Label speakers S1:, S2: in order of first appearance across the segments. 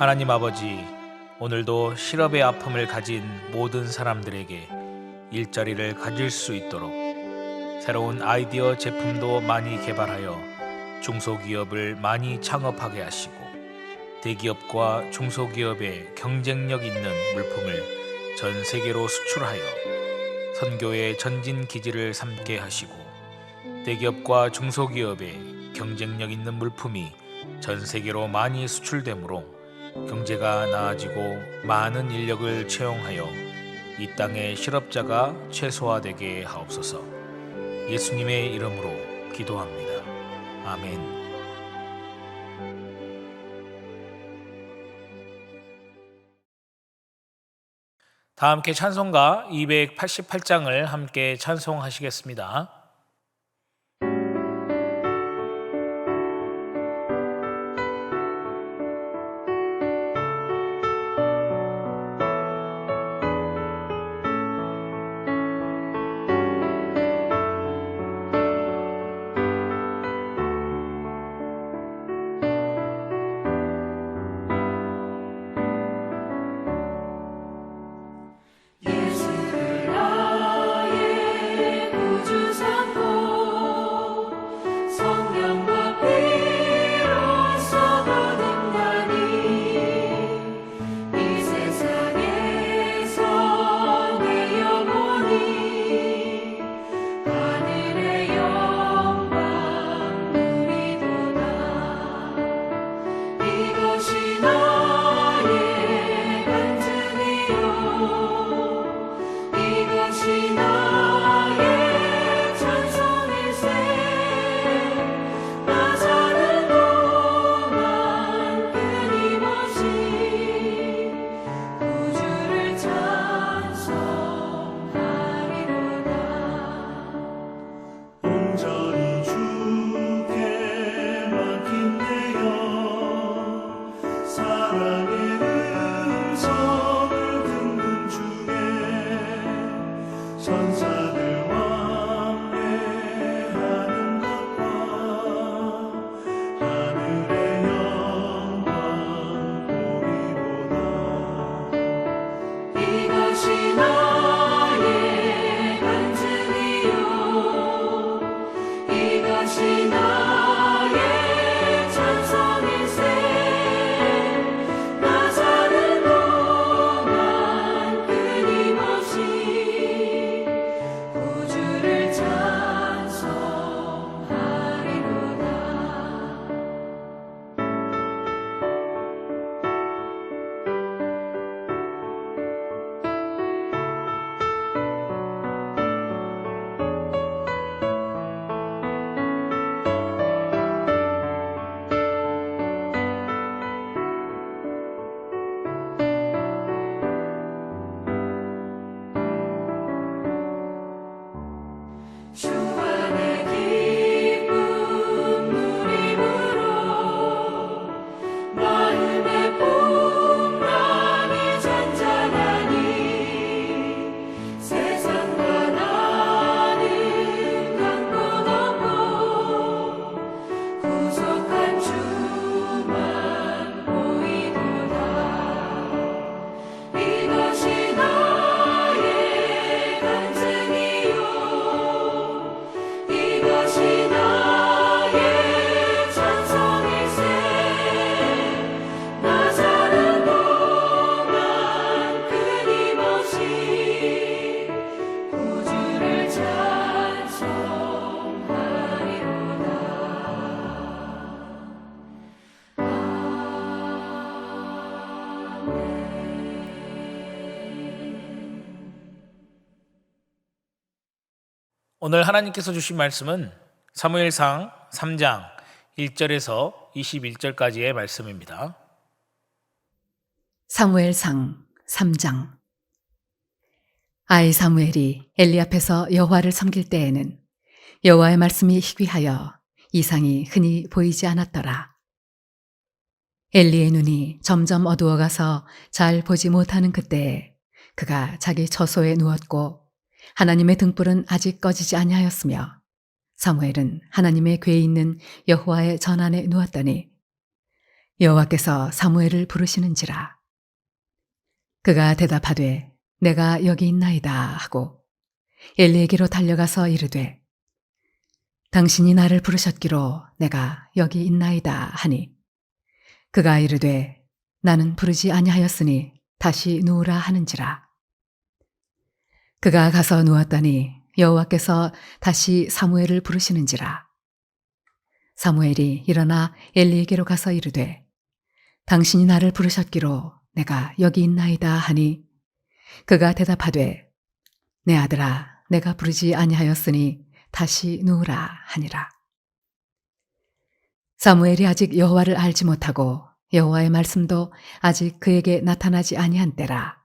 S1: 하나님 아버지, 오늘도 실업의 아픔을 가진 모든 사람들에게 일자리를 가질 수 있도록 새로운 아이디어 제품도 많이 개발하여 중소기업을 많이 창업하게 하시고 대기업과 중소기업의 경쟁력 있는 물품을 전 세계로 수출하여 선교의 전진 기지를 삼게 하시고 대기업과 중소기업의 경쟁력 있는 물품이 전 세계로 많이 수출되므로 경제가 나아지고 많은 인력을 채용하여 이 땅의 실업자가 최소화되게 하옵소서. 예수님의 이름으로 기도합니다. 아멘. 다 함께 찬송가 288장을 함께 찬송하시겠습니다. 오늘 하나님께서 주신 말씀은 사무엘상 3장 1절에서 21절까지의 말씀입니다.
S2: 사무엘상 3장. 아이 사무엘이 엘리 앞에서 여호와를 섬길 때에는 여호와의 말씀이 희귀하여 이상이 흔히 보이지 않았더라. 엘리의 눈이 점점 어두워가서 잘 보지 못하는 그때에 그가 자기 처소에 누웠고 하나님의 등불은 아직 꺼지지 아니하였으며 사무엘은 하나님의 궤에 있는 여호와의 전 안에 누웠더니 여호와께서 사무엘을 부르시는지라. 그가 대답하되 내가 여기 있나이다 하고 엘리에게로 달려가서 이르되 당신이 나를 부르셨기로 내가 여기 있나이다 하니 그가 이르되 나는 부르지 아니하였으니 다시 누우라 하는지라. 그가 가서 누웠더니 여호와께서 다시 사무엘을 부르시는지라. 사무엘이 일어나 엘리에게로 가서 이르되 당신이 나를 부르셨기로 내가 여기 있나이다 하니 그가 대답하되 내 아들아 내가 부르지 아니하였으니 다시 누우라 하니라. 사무엘이 아직 여호와를 알지 못하고 여호와의 말씀도 아직 그에게 나타나지 아니한 때라.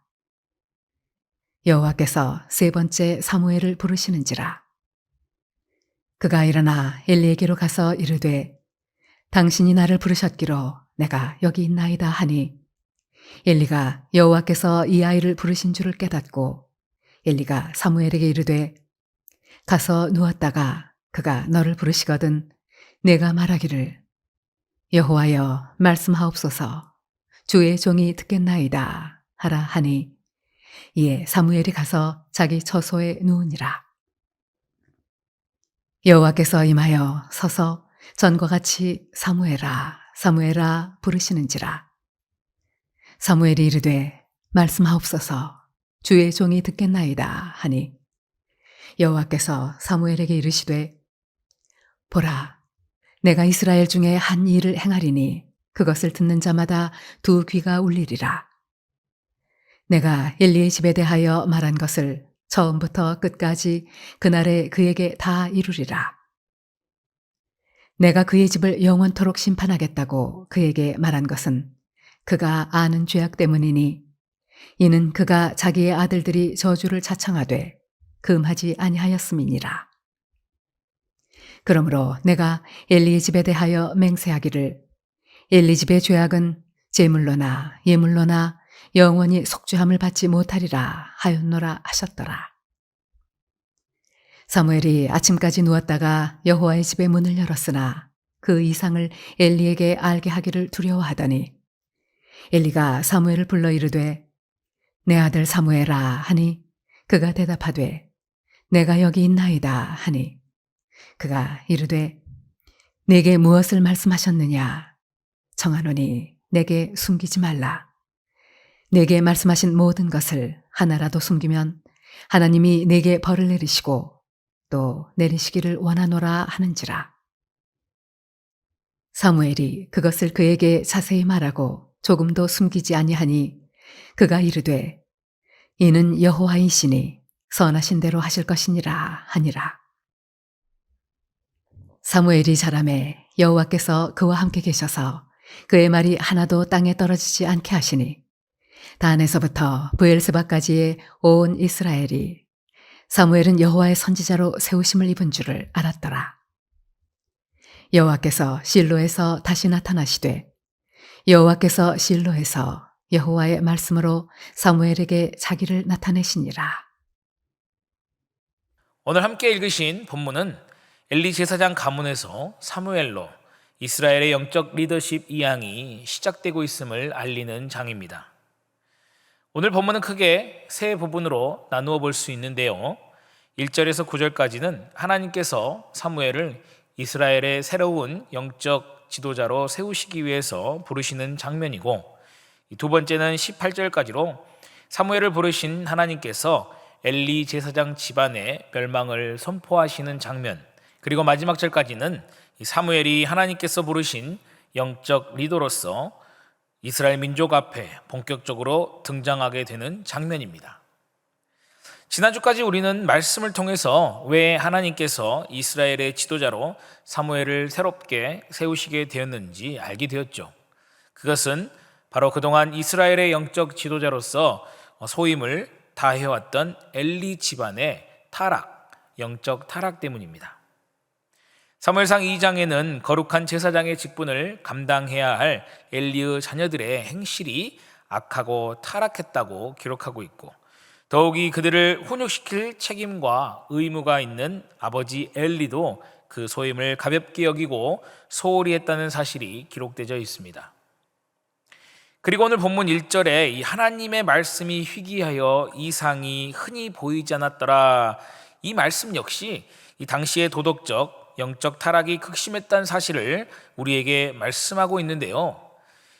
S2: 여호와께서 세 번째 사무엘을 부르시는지라. 그가 일어나 엘리에게로 가서 이르되 당신이 나를 부르셨기로 내가 여기 있나이다 하니 엘리가 여호와께서 이 아이를 부르신 줄을 깨닫고 엘리가 사무엘에게 이르되 가서 누웠다가 그가 너를 부르시거든 내가 말하기를 여호와여 말씀하옵소서 주의 종이 듣겠나이다 하라 하니 이에 사무엘이 가서 자기 처소에 누우니라. 여호와께서 임하여 서서 전과 같이 사무엘아 사무엘아 부르시는지라. 사무엘이 이르되 말씀하옵소서 주의 종이 듣겠나이다 하니 여호와께서 사무엘에게 이르시되 보라 내가 이스라엘 중에 한 일을 행하리니 그것을 듣는 자마다 두 귀가 울리리라. 내가 엘리의 집에 대하여 말한 것을 처음부터 끝까지 그날에 그에게 다 이루리라. 내가 그의 집을 영원토록 심판하겠다고 그에게 말한 것은 그가 아는 죄악 때문이니 이는 그가 자기의 아들들이 저주를 자청하되 금하지 아니하였음이니라. 그러므로 내가 엘리의 집에 대하여 맹세하기를 엘리 집의 죄악은 제물로나 예물로나 영원히 속죄함을 받지 못하리라 하였노라 하셨더라. 사무엘이 아침까지 누웠다가 여호와의 집의 문을 열었으나 그 이상을 엘리에게 알게 하기를 두려워하더니 엘리가 사무엘을 불러 이르되 내 아들 사무엘아 하니 그가 대답하되 내가 여기 있나이다 하니 그가 이르되 내게 무엇을 말씀하셨느냐 청하노니 내게 숨기지 말라. 내게 말씀하신 모든 것을 하나라도 숨기면 하나님이 내게 벌을 내리시고 또 내리시기를 원하노라 하는지라. 사무엘이 그것을 그에게 자세히 말하고 조금도 숨기지 아니하니 그가 이르되 이는 여호와이시니 선하신 대로 하실 것이니라 하니라. 사무엘이 자라매 여호와께서 그와 함께 계셔서 그의 말이 하나도 땅에 떨어지지 않게 하시니 단에서부터 브엘세바까지의 온 이스라엘이 사무엘은 여호와의 선지자로 세우심을 입은 줄을 알았더라. 여호와께서 실로에서 다시 나타나시되 여호와께서 실로에서 여호와의 말씀으로 사무엘에게 자기를 나타내시니라.
S1: 오늘 함께 읽으신 본문은 엘리 제사장 가문에서 사무엘로 이스라엘의 영적 리더십 이양이 시작되고 있음을 알리는 장입니다. 오늘 본문은 크게 세 부분으로 나누어 볼 수 있는데요. 1절에서 9절까지는 하나님께서 사무엘을 이스라엘의 새로운 영적 지도자로 세우시기 위해서 부르시는 장면이고, 두 번째는 18절까지로 사무엘을 부르신 하나님께서 엘리 제사장 집안의 멸망을 선포하시는 장면, 그리고 마지막 절까지는 사무엘이 하나님께서 부르신 영적 리더로서 이스라엘 민족 앞에 본격적으로 등장하게 되는 장면입니다. 지난주까지 우리는 말씀을 통해서 왜 하나님께서 이스라엘의 지도자로 사무엘을 새롭게 세우시게 되었는지 알게 되었죠. 그것은 바로 그동안 이스라엘의 영적 지도자로서 소임을 다해왔던 엘리 집안의 타락, 영적 타락 때문입니다. 사무엘상 2장에는 거룩한 제사장의 직분을 감당해야 할 엘리의 자녀들의 행실이 악하고 타락했다고 기록하고 있고, 더욱이 그들을 훈육시킬 책임과 의무가 있는 아버지 엘리도 그 소임을 가볍게 여기고 소홀히 했다는 사실이 기록되어 있습니다. 그리고 오늘 본문 1절에 이 하나님의 말씀이 희귀하여 이상이 흔히 보이지 않았더라, 이 말씀 역시 이 당시의 도덕적, 영적 타락이 극심했다는 사실을 우리에게 말씀하고 있는데요.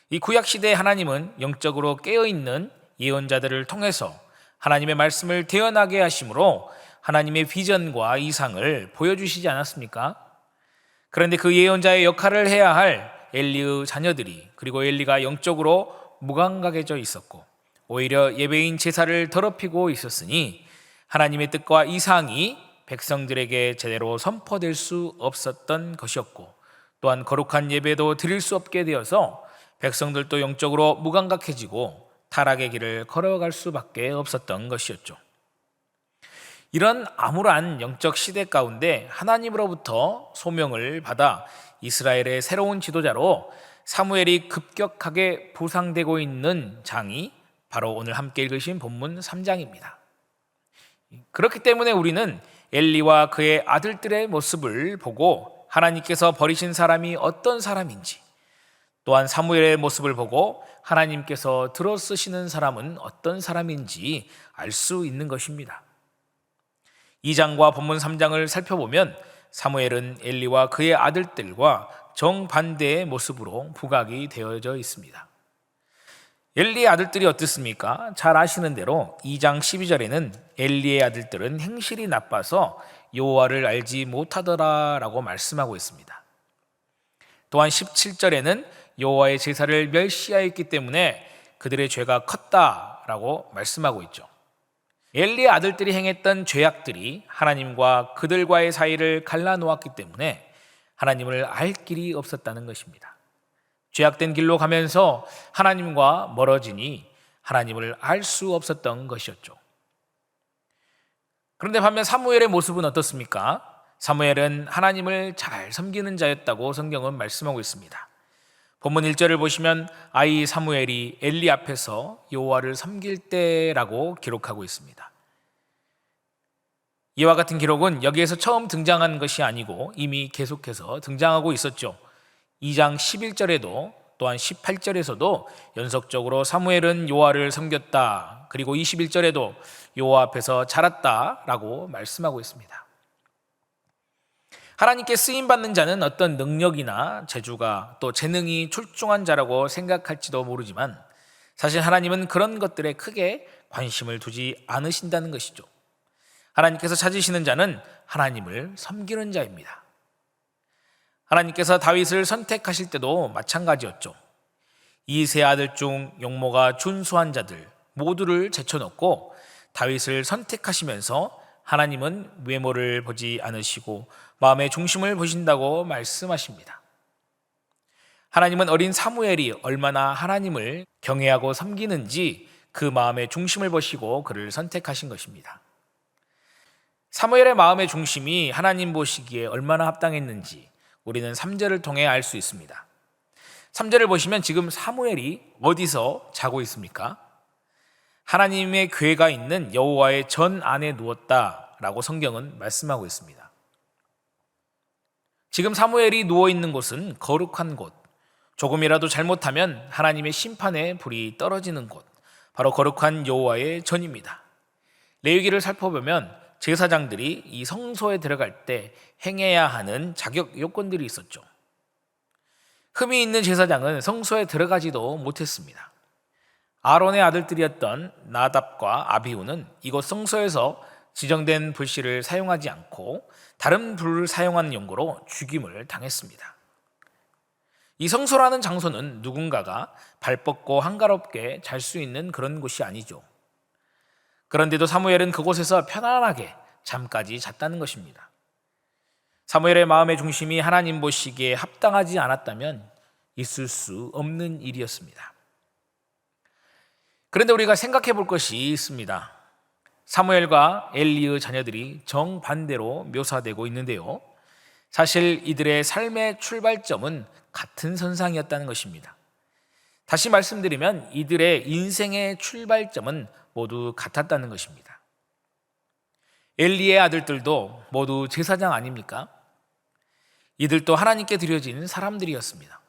S1: 이 구약시대의 하나님은 영적으로 깨어있는 예언자들을 통해서 하나님의 말씀을 태어나게 하심으로 하나님의 비전과 이상을 보여주시지 않았습니까? 그런데 그 예언자의 역할을 해야 할 엘리의 자녀들이, 그리고 엘리가 영적으로 무감각해져 있었고 오히려 예배인 제사를 더럽히고 있었으니 하나님의 뜻과 이상이 백성들에게 제대로 선포될 수 없었던 것이었고, 또한 거룩한 예배도 드릴 수 없게 되어서 백성들도 영적으로 무감각해지고 타락의 길을 걸어갈 수밖에 없었던 것이었죠. 이런 암울한 영적 시대 가운데 하나님으로부터 소명을 받아 이스라엘의 새로운 지도자로 사무엘이 급격하게 부상되고 있는 장이 바로 오늘 함께 읽으신 본문 3장입니다. 그렇기 때문에 우리는 엘리와 그의 아들들의 모습을 보고 하나님께서 버리신 사람이 어떤 사람인지, 또한 사무엘의 모습을 보고 하나님께서 들어쓰시는 사람은 어떤 사람인지 알 수 있는 것입니다. 2장과 본문 3장을 살펴보면 사무엘은 엘리와 그의 아들들과 정반대의 모습으로 부각이 되어져 있습니다. 엘리의 아들들이 어떻습니까? 잘 아시는 대로 2장 12절에는 엘리의 아들들은 행실이 나빠서 여호와를 알지 못하더라라고 말씀하고 있습니다. 또한 17절에는 여호와의 제사를 멸시하였기 때문에 그들의 죄가 컸다라고 말씀하고 있죠. 엘리의 아들들이 행했던 죄악들이 하나님과 그들과의 사이를 갈라놓았기 때문에 하나님을 알 길이 없었다는 것입니다. 죄악된 길로 가면서 하나님과 멀어지니 하나님을 알 수 없었던 것이었죠. 그런데 반면 사무엘의 모습은 어떻습니까? 사무엘은 하나님을 잘 섬기는 자였다고 성경은 말씀하고 있습니다. 본문 1절을 보시면 아이 사무엘이 엘리 앞에서 여호와를 섬길 때라고 기록하고 있습니다. 이와 같은 기록은 여기에서 처음 등장한 것이 아니고 이미 계속해서 등장하고 있었죠. 2장 11절에도 또한 18절에서도 연속적으로 사무엘은 여호와를 섬겼다, 그리고 21절에도 여호와 앞에서 자랐다라고 말씀하고 있습니다. 하나님께 쓰임받는 자는 어떤 능력이나 재주가 또 재능이 출중한 자라고 생각할지도 모르지만 사실 하나님은 그런 것들에 크게 관심을 두지 않으신다는 것이죠. 하나님께서 찾으시는 자는 하나님을 섬기는 자입니다. 하나님께서 다윗을 선택하실 때도 마찬가지였죠. 이 세 아들 중 용모가 준수한 자들 모두를 제쳐놓고 다윗을 선택하시면서 하나님은 외모를 보지 않으시고 마음의 중심을 보신다고 말씀하십니다. 하나님은 어린 사무엘이 얼마나 하나님을 경외하고 섬기는지 그 마음의 중심을 보시고 그를 선택하신 것입니다. 사무엘의 마음의 중심이 하나님 보시기에 얼마나 합당했는지 우리는 3절을 통해 알 수 있습니다. 3절을 보시면 지금 사무엘이 어디서 자고 있습니까? 하나님의 궤가 있는 여호와의 전 안에 누웠다라고 성경은 말씀하고 있습니다. 지금 사무엘이 누워있는 곳은 거룩한 곳, 조금이라도 잘못하면 하나님의 심판의 불이 떨어지는 곳, 바로 거룩한 여호와의 전입니다. 레위기를 살펴보면 제사장들이 이 성소에 들어갈 때 행해야 하는 자격 요건들이 있었죠. 흠이 있는 제사장은 성소에 들어가지도 못했습니다. 아론의 아들들이었던 나답과 아비후는 이곳 성소에서 지정된 불씨를 사용하지 않고 다른 불을 사용하는 용도로 죽임을 당했습니다. 이 성소라는 장소는 누군가가 발 뻗고 한가롭게 잘 수 있는 그런 곳이 아니죠. 그런데도 사무엘은 그곳에서 편안하게 잠까지 잤다는 것입니다. 사무엘의 마음의 중심이 하나님 보시기에 합당하지 않았다면 있을 수 없는 일이었습니다. 그런데 우리가 생각해 볼 것이 있습니다. 사무엘과 엘리의 자녀들이 정반대로 묘사되고 있는데요. 사실 이들의 삶의 출발점은 같은 선상이었다는 것입니다. 다시 말씀드리면 이들의 인생의 출발점은 모두 같았다는 것입니다. 엘리의 아들들도 모두 제사장 아닙니까? 이들도 하나님께 드려진 사람들이었습니다.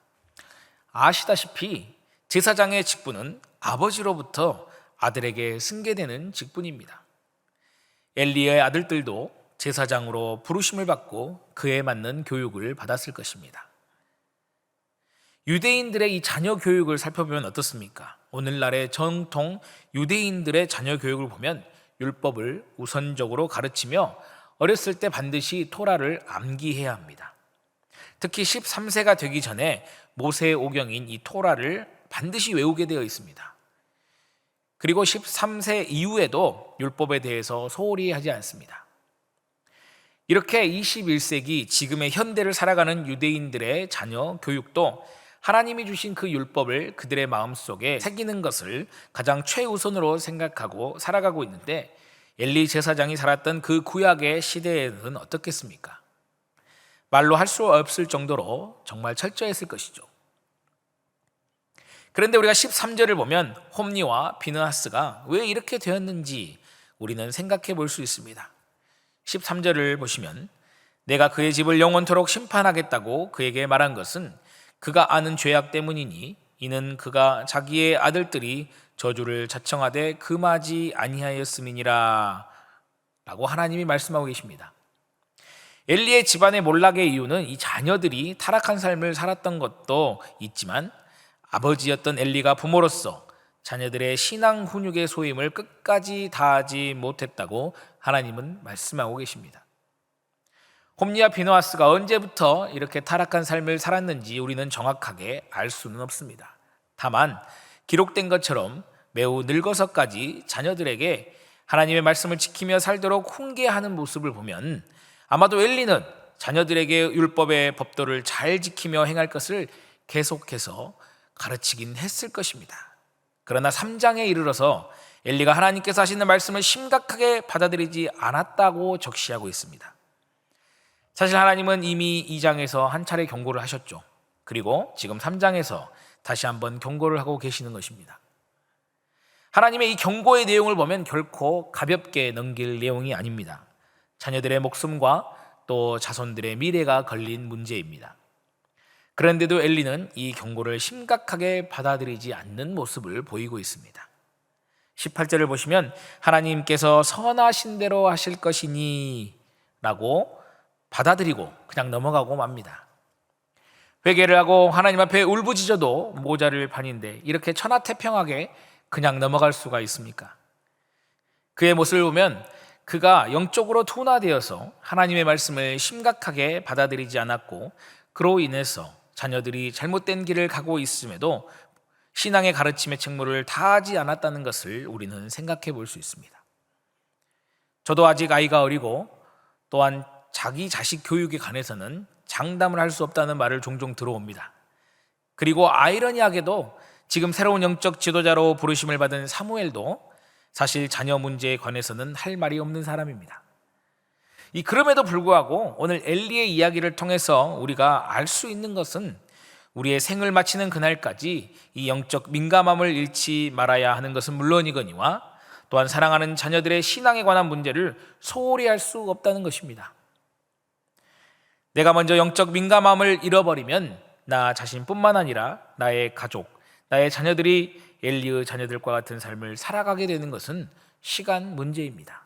S1: 아시다시피 제사장의 직분은 아버지로부터 아들에게 승계되는 직분입니다. 엘리의 아들들도 제사장으로 부르심을 받고 그에 맞는 교육을 받았을 것입니다. 유대인들의 이 자녀 교육을 살펴보면 어떻습니까? 오늘날의 정통 유대인들의 자녀 교육을 보면 율법을 우선적으로 가르치며 어렸을 때 반드시 토라를 암기해야 합니다. 특히 13세가 되기 전에 모세 오경인 이 토라를 반드시 외우게 되어 있습니다. 그리고 13세 이후에도 율법에 대해서 소홀히 하지 않습니다. 이렇게 21세기 지금의 현대를 살아가는 유대인들의 자녀 교육도 하나님이 주신 그 율법을 그들의 마음속에 새기는 것을 가장 최우선으로 생각하고 살아가고 있는데, 엘리 제사장이 살았던 그 구약의 시대에는 어떻겠습니까? 말로 할 수 없을 정도로 정말 철저했을 것이죠. 그런데 우리가 13절을 보면 홈리와 비느하스가 왜 이렇게 되었는지 우리는 생각해 볼 수 있습니다. 13절을 보시면 내가 그의 집을 영원토록 심판하겠다고 그에게 말한 것은 그가 아는 죄악 때문이니 이는 그가 자기의 아들들이 저주를 자청하되 금하지 아니하였음이니라 라고 하나님이 말씀하고 계십니다. 엘리의 집안의 몰락의 이유는 이 자녀들이 타락한 삶을 살았던 것도 있지만 아버지였던 엘리가 부모로서 자녀들의 신앙 훈육의 소임을 끝까지 다하지 못했다고 하나님은 말씀하고 계십니다. 홈리와 비느하스가 언제부터 이렇게 타락한 삶을 살았는지 우리는 정확하게 알 수는 없습니다. 다만 기록된 것처럼 매우 늙어서까지 자녀들에게 하나님의 말씀을 지키며 살도록 훈계하는 모습을 보면 아마도 엘리는 자녀들에게 율법의 법도를 잘 지키며 행할 것을 계속해서 가르치긴 했을 것입니다. 그러나 3장에 이르러서 엘리가 하나님께서 하시는 말씀을 심각하게 받아들이지 않았다고 적시하고 있습니다. 사실 하나님은 이미 2장에서 한 차례 경고를 하셨죠. 그리고 지금 3장에서 다시 한번 경고를 하고 계시는 것입니다. 하나님의 이 경고의 내용을 보면 결코 가볍게 넘길 내용이 아닙니다. 자녀들의 목숨과 또 자손들의 미래가 걸린 문제입니다. 그런데도 엘리는 이 경고를 심각하게 받아들이지 않는 모습을 보이고 있습니다. 18절을 보시면 하나님께서 선하신 대로 하실 것이니 라고 받아들이고 그냥 넘어가고 맙니다. 회개를 하고 하나님 앞에 울부짖어도 모자를 판인데 이렇게 천하태평하게 그냥 넘어갈 수가 있습니까? 그의 모습을 보면 그가 영적으로 둔화되어서 하나님의 말씀을 심각하게 받아들이지 않았고 그로 인해서 자녀들이 잘못된 길을 가고 있음에도 신앙의 가르침의 책무를 다하지 않았다는 것을 우리는 생각해 볼 수 있습니다. 저도 아직 아이가 어리고 또한 자기 자식 교육에 관해서는 장담을 할 수 없다는 말을 종종 들어옵니다. 그리고 아이러니하게도 지금 새로운 영적 지도자로 부르심을 받은 사무엘도 사실 자녀 문제에 관해서는 할 말이 없는 사람입니다. 그럼에도 불구하고 오늘 엘리의 이야기를 통해서 우리가 알 수 있는 것은 우리의 생을 마치는 그날까지 이 영적 민감함을 잃지 말아야 하는 것은 물론이거니와 또한 사랑하는 자녀들의 신앙에 관한 문제를 소홀히 할 수 없다는 것입니다. 내가 먼저 영적 민감함을 잃어버리면 나 자신뿐만 아니라 나의 가족, 나의 자녀들이 엘리의 자녀들과 같은 삶을 살아가게 되는 것은 시간 문제입니다.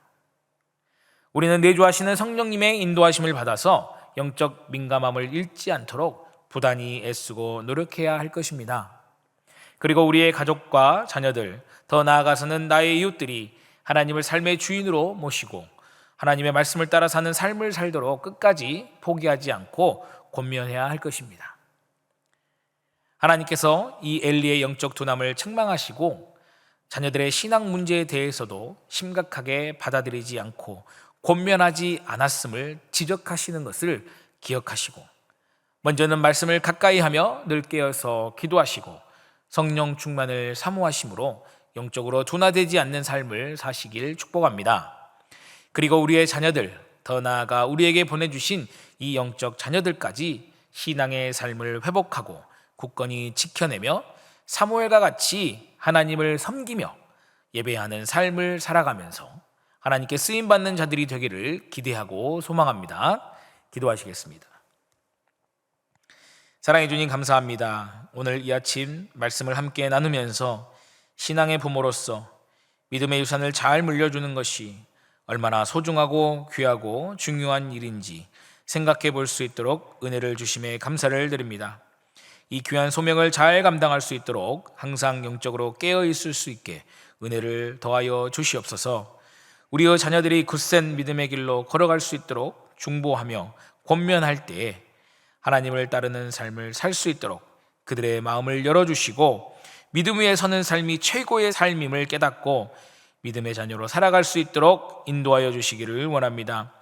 S1: 우리는 내주하시는 성령님의 인도하심을 받아서 영적 민감함을 잃지 않도록 부단히 애쓰고 노력해야 할 것입니다. 그리고 우리의 가족과 자녀들, 더 나아가서는 나의 이웃들이 하나님을 삶의 주인으로 모시고 하나님의 말씀을 따라 사는 삶을 살도록 끝까지 포기하지 않고 권면해야 할 것입니다. 하나님께서 이 엘리의 영적 둔함을 책망하시고 자녀들의 신앙 문제에 대해서도 심각하게 받아들이지 않고 권면하지 않았음을 지적하시는 것을 기억하시고 먼저는 말씀을 가까이 하며 늘 깨어서 기도하시고 성령 충만을 사모하심으로 영적으로 둔화되지 않는 삶을 사시길 축복합니다. 그리고 우리의 자녀들, 더 나아가 우리에게 보내주신 이 영적 자녀들까지 신앙의 삶을 회복하고 굳건히 지켜내며 사무엘과 같이 하나님을 섬기며 예배하는 삶을 살아가면서 하나님께 쓰임받는 자들이 되기를 기대하고 소망합니다. 기도하시겠습니다. 사랑해 주님 감사합니다. 오늘 이 아침 말씀을 함께 나누면서 신앙의 부모로서 믿음의 유산을 잘 물려주는 것이 얼마나 소중하고 귀하고 중요한 일인지 생각해 볼 수 있도록 은혜를 주심에 감사를 드립니다. 이 귀한 소명을 잘 감당할 수 있도록 항상 영적으로 깨어 있을 수 있게 은혜를 더하여 주시옵소서. 우리의 자녀들이 굳센 믿음의 길로 걸어갈 수 있도록 중보하며 권면할 때에 하나님을 따르는 삶을 살 수 있도록 그들의 마음을 열어주시고 믿음 위에 서는 삶이 최고의 삶임을 깨닫고 믿음의 자녀로 살아갈 수 있도록 인도하여 주시기를 원합니다.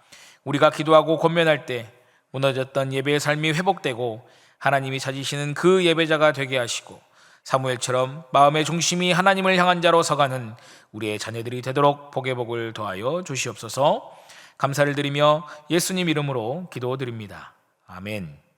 S1: 우리가 기도하고 권면할 때 무너졌던 예배의 삶이 회복되고 하나님이 찾으시는 그 예배자가 되게 하시고 사무엘처럼 마음의 중심이 하나님을 향한 자로 서가는 우리의 자녀들이 되도록 복의 복을 더하여 주시옵소서. 감사를 드리며 예수님 이름으로 기도드립니다. 아멘.